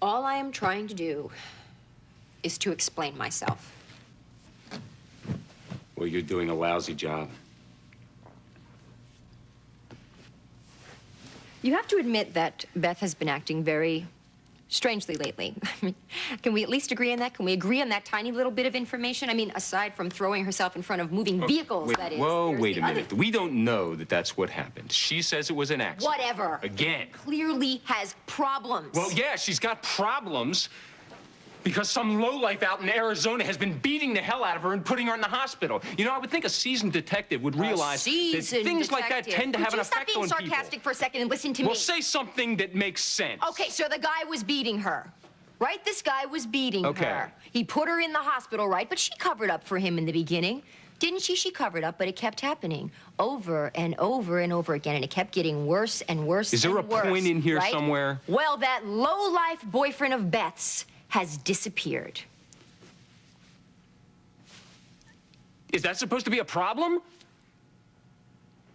All I am trying to do is to explain myself. Well, you're doing a lousy job. You have to admit that Beth has been acting very strangely lately. I mean, can we at least agree on that? Can we agree on that tiny little bit of information? I mean, aside from throwing herself in front of moving vehicles, that is. Whoa, wait a minute. We don't know that that's what happened. She says it was an accident. Whatever. Again. Clearly has problems. Well, yeah, she's got problems because some lowlife out in Arizona has been beating the hell out of her and putting her in the hospital. You know, I would think a seasoned detective would realize that things like that tend to have an effect on people. Would you stop being sarcastic for a second and listen to me? Well, say something that makes sense. Okay, so the guy was beating her. Right? This guy was beating her. He put her in the hospital, right? But she covered up for him in the beginning. Didn't she? She covered up, but it kept happening over and over and over again, and it kept getting worse and worse and worse. Is there a point in here somewhere? Well, that low-life boyfriend of Beth's has disappeared. Is that supposed to be a problem?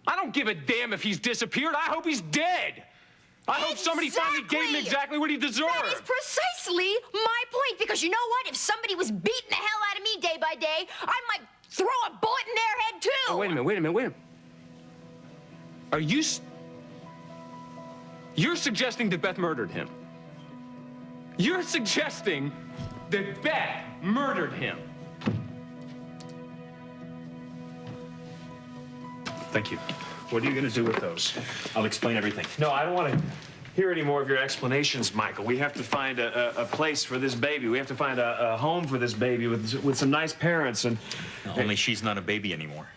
I don't give a damn if he's disappeared. I hope he's dead. I hope somebody finally gave him exactly what he deserved. That is precisely my point, because you know what? If somebody was beating the hell out of me day by day, I might throw a bullet in their head, too. Oh, wait a minute. Are you... You're suggesting that Beth murdered him? You're suggesting that Beth murdered him? Thank you. What are you going to do with those? I'll explain everything. No, I don't want to hear any more of your explanations, Michael. We have to find a place for this baby. We have to find a home for this baby with some nice parents and... Only she's not a baby anymore.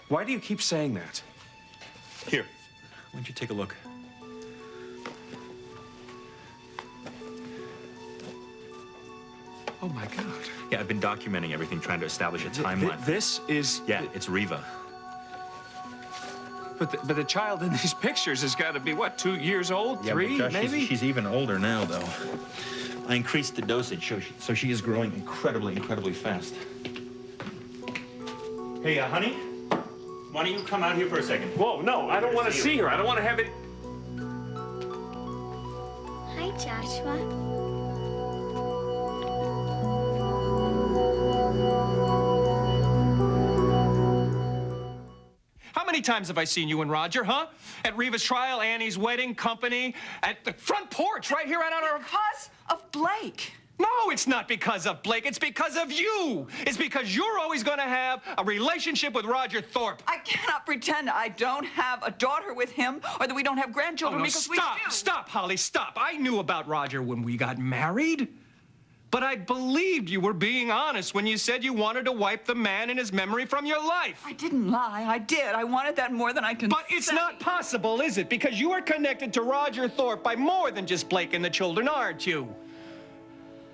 Why do you keep saying that? Here, why don't you take a look? Oh, my God. Yeah, I've been documenting everything, trying to establish a timeline. This is... Yeah, it's Riva. But the child in these pictures has got to be, what, 2 years old? Yeah, 3, Josh, maybe? She's even older now, though. I increased the dosage, so she is growing incredibly fast. Hey, honey, why don't you come out here for a second? Whoa, no, I don't want to see her. I don't want to have it... Hi, Joshua. How many times have I seen you and Roger, huh? At Riva's trial, Annie's wedding, company, at the front porch, right here out on our... Because of Blake. No, it's not because of Blake. It's because of you. It's because you're always going to have a relationship with Roger Thorpe. I cannot pretend I don't have a daughter with him or that we don't have grandchildren because we do. Stop, Holly, stop. I knew about Roger when we got married. But I believed you were being honest when you said you wanted to wipe the man and his memory from your life. I didn't lie. I did. I wanted that more than I can But it's not possible, is it? Because you are connected to Roger Thorpe by more than just Blake and the children, aren't you?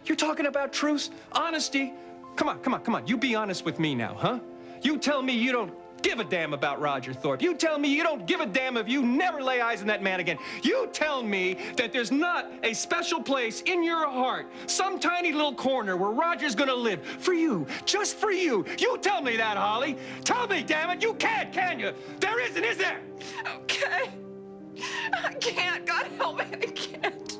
You're talking about truth, honesty. Come on. You be honest with me now, huh? You tell me you don't give a damn about Roger Thorpe. You tell me you don't give a damn if you never lay eyes on that man again. You tell me that there's not a special place in your heart, some tiny little corner where Roger's gonna live for you, just for you. You tell me that, Holly. Tell me, damn it. You can't, can you? There isn't, is there? Okay. I can't. God help me. I can't.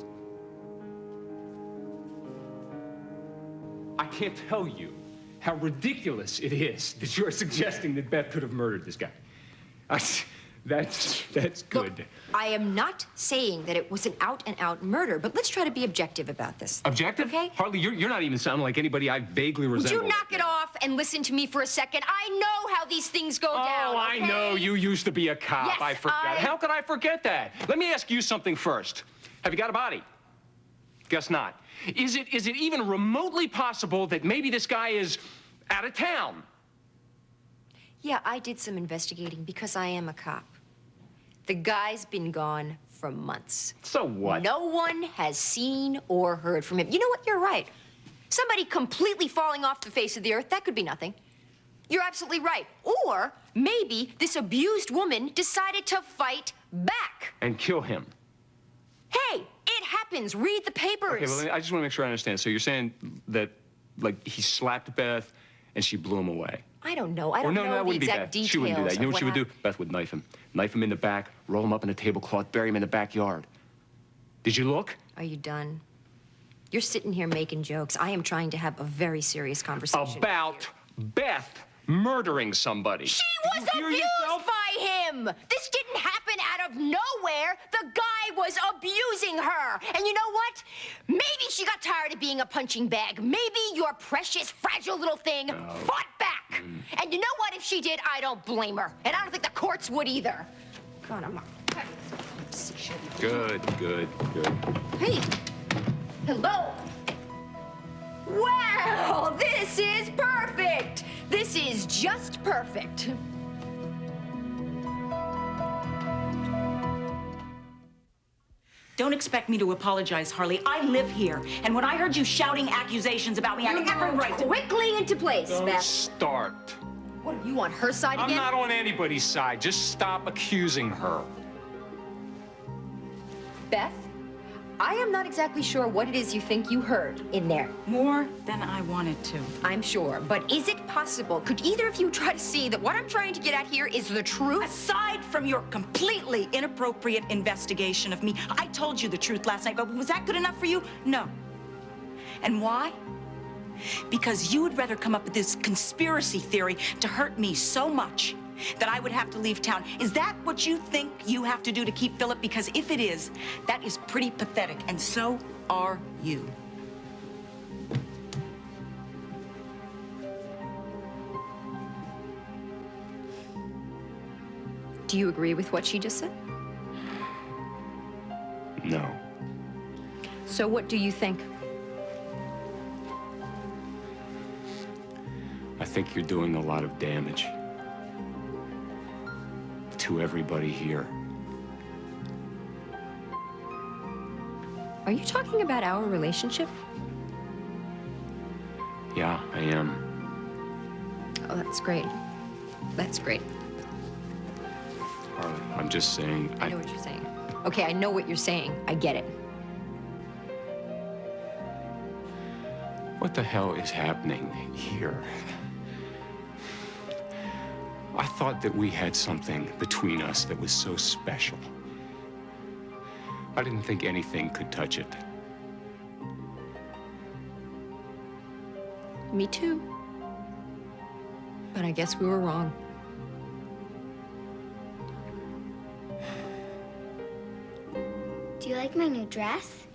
I can't tell you how ridiculous it is that you're suggesting that Beth could have murdered this guy. That's good. Look, I am not saying that it was an out-and-out murder, but let's try to be objective about this. Objective? Okay? Harley, you're not even sounding like anybody I vaguely resemble. Would you knock it off and listen to me for a second? I know how these things go down, Oh, I okay? know. You used to be a cop. Yes, I forgot. How could I forget that? Let me ask you something first. Have you got a body? Guess not. Is it even remotely possible that maybe this guy is out of town? Yeah, I did some investigating because I am a cop. The guy's been gone for months. So what? No one has seen or heard from him. You know what? You're right. Somebody completely falling off the face of the earth, that could be nothing. You're absolutely right. Or maybe this abused woman decided to fight back. And kill him. Hey, it happens. Read the papers. Okay, well, I just want to make sure I understand. So you're saying that, like, he slapped Beth and she blew him away? I don't know. I don't know that the wouldn't exact be Beth. details. She wouldn't do that. You know of what she would do? Beth would knife him. Knife him in the back, roll him up in a tablecloth, bury him in the backyard. Did you look? Are you done? You're sitting here making jokes. I am trying to have a very serious conversation. About Beth murdering somebody. She was Did you hear abused yourself? by him! This didn't happen out of nowhere. The guy was abusing her. And you know what? Maybe she got tired of being a punching bag. Maybe your precious, fragile little thing fought back. And you know what? If she did, I don't blame her. And I don't think the courts would either. God, I'm not... Good. Hey! Hello! Well, this is perfect! This is just perfect. Don't expect me to apologize, Harley. I live here. And when I heard you shouting accusations about me, I had every right to... Quickly into place, Don't Beth. start. What, are you on her side I'm again? not on anybody's side. Just stop accusing her. Beth, I am not exactly sure what it is you think you heard in there. More than I wanted to. I'm sure, but is it possible? Could either of you try to see that what I'm trying to get at here is the truth? Aside from your completely inappropriate investigation of me, I told you the truth last night, but was that good enough for you? No. And why? Because you would rather come up with this conspiracy theory to hurt me so much that I would have to leave town. Is that what you think you have to do to keep Philip? Because if it is, that is pretty pathetic, and so are you. Do you agree with what she just said? No. So what do you think? I think you're doing a lot of damage to everybody here. Are you talking about our relationship? Yeah, I am. Oh, that's great. That's great. Harley, I'm just saying, I know what you're saying. Okay, I know what you're saying. I get it. What the hell is happening here? I thought that we had something between us that was so special. I didn't think anything could touch it. Me too. But I guess we were wrong. Do you like my new dress?